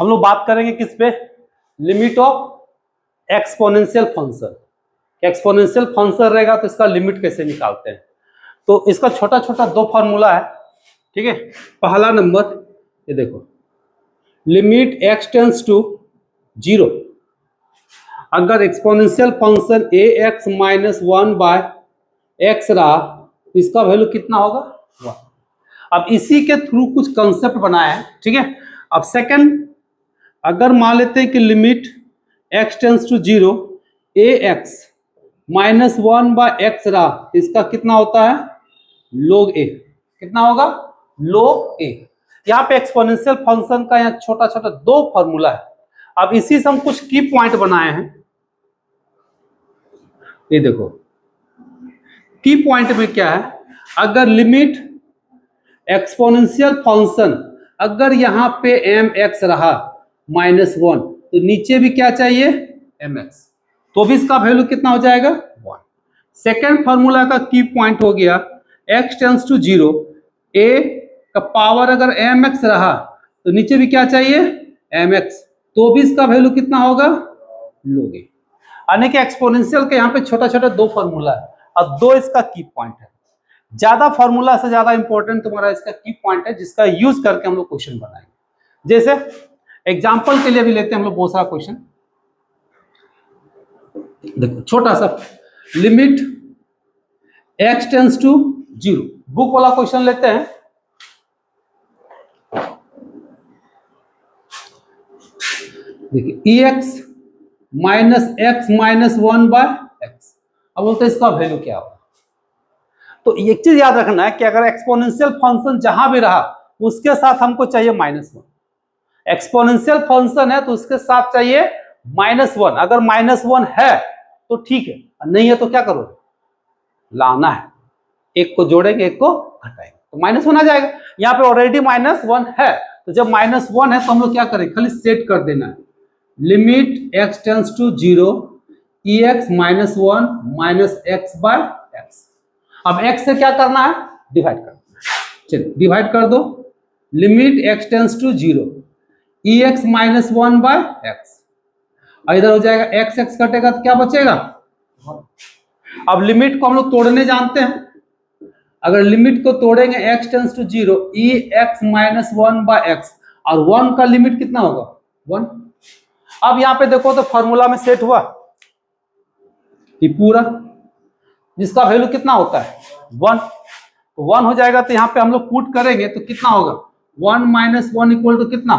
हम लोग बात करेंगे किस पे, limit of exponential function. Exponential function रहेगा तो इसका लिमिट कैसे निकालते हैं। तो इसका छोटा छोटा दो फॉर्मूला है, ठीक है। पहला नंबर ये देखो, लिमिट x टेंस टू 0, अगर exponential function A x minus 1 by x रहा तो इसका वैल्यू कितना होगा, 1। अब इसी के थ्रू कुछ कंसेप्ट बनाया है, ठीक है। अब सेकंड, अगर मान लेते हैं कि limit x tends to 0 a x minus 1 by x रहा तो इसका कितना होता है, log a। कितना होगा, log a। यहाँ पे एक्सपोनेंशियल फंक्शन का यहाँ छोटा छोटा दो फॉर्मूला है। अब इसी से हम कुछ की पॉइंट बनाए हैं, ये देखो की पॉइंट में क्या है, अगर लिमिट एक्सपोनेंशियल फंक्शन अगर यहां पे एम एक्स रहा -1 तो नीचे भी क्या चाहिए, एम एक्स, तो भी इसका वैल्यू कितना हो जाएगा, 1। सेकेंड फॉर्मूला का की पॉइंट हो गया, x टेंस टू 0 a का पावर अगर एम एक्स रहा तो नीचे भी क्या चाहिए, एम एक्स, तो भी इसका वैल्यू कितना होगा, log a। यानी कि एक्सपोनेंशियल के यहाँ पे छोटा छोटा दो फॉर्मूला है और दो इसका की पॉइंट है। ज्यादा फॉर्मूला से ज्यादा इंपॉर्टेंट तुम्हारा इसका की पॉइंट है, जिसका यूज करके हम लोग क्वेश्चन बनाएंगे। जैसे एग्जांपल के लिए भी लेते हैं हम लोग बहुत सारा क्वेश्चन। देखो छोटा सा, limit x tends to 0, book वाला क्वेश्चन लेते हैं। देखिए ex minus x minus 1 by x, अब बोलते हैं इसका वैल्यू क्या होगा। तो एक चीज याद रखना है कि अगर एक्सपोनेंशियल फंक्शन जहां भी रहा उसके साथ हमको चाहिए -1। एक्सपोनेंशियल फंक्शन है तो उसके साथ चाहिए -1। अगर -1 है तो ठीक है, नहीं है तो क्या करो, लाना है, एक को जोड़ेंगे एक को घटाएंगे तो -1 आ जाएगा। यहाँ पे ऑलरेडी -1 है, तो जब -1 है तो हम लोग क्या करें, खाली सेट कर देना है, limit x tends to 0 ex minus 1 minus x by x. अब x से क्या करना है, डिवाइड करना है। चलिए डिवाइड कर दो, limit x tends to 0 ex minus 1 by x, और इधर हो जाएगा x x कटेगा तो क्या बचेगा। अब लिमिट को हम लोग तोड़ने जानते हैं, अगर लिमिट को तोड़ेंगे x tends to 0 ex minus 1 by x, और 1 का लिमिट कितना होगा, 1। अब यहां पे देखो तो फॉर्मूला में सेट हुआ ये पूरा, जिसका वैल्यू कितना होता है, 1। तो 1 हो जाएगा, तो यहां पे हम लोग पुट करेंगे तो कितना होगा, 1 माइनस 1 इक्वल टू कितना,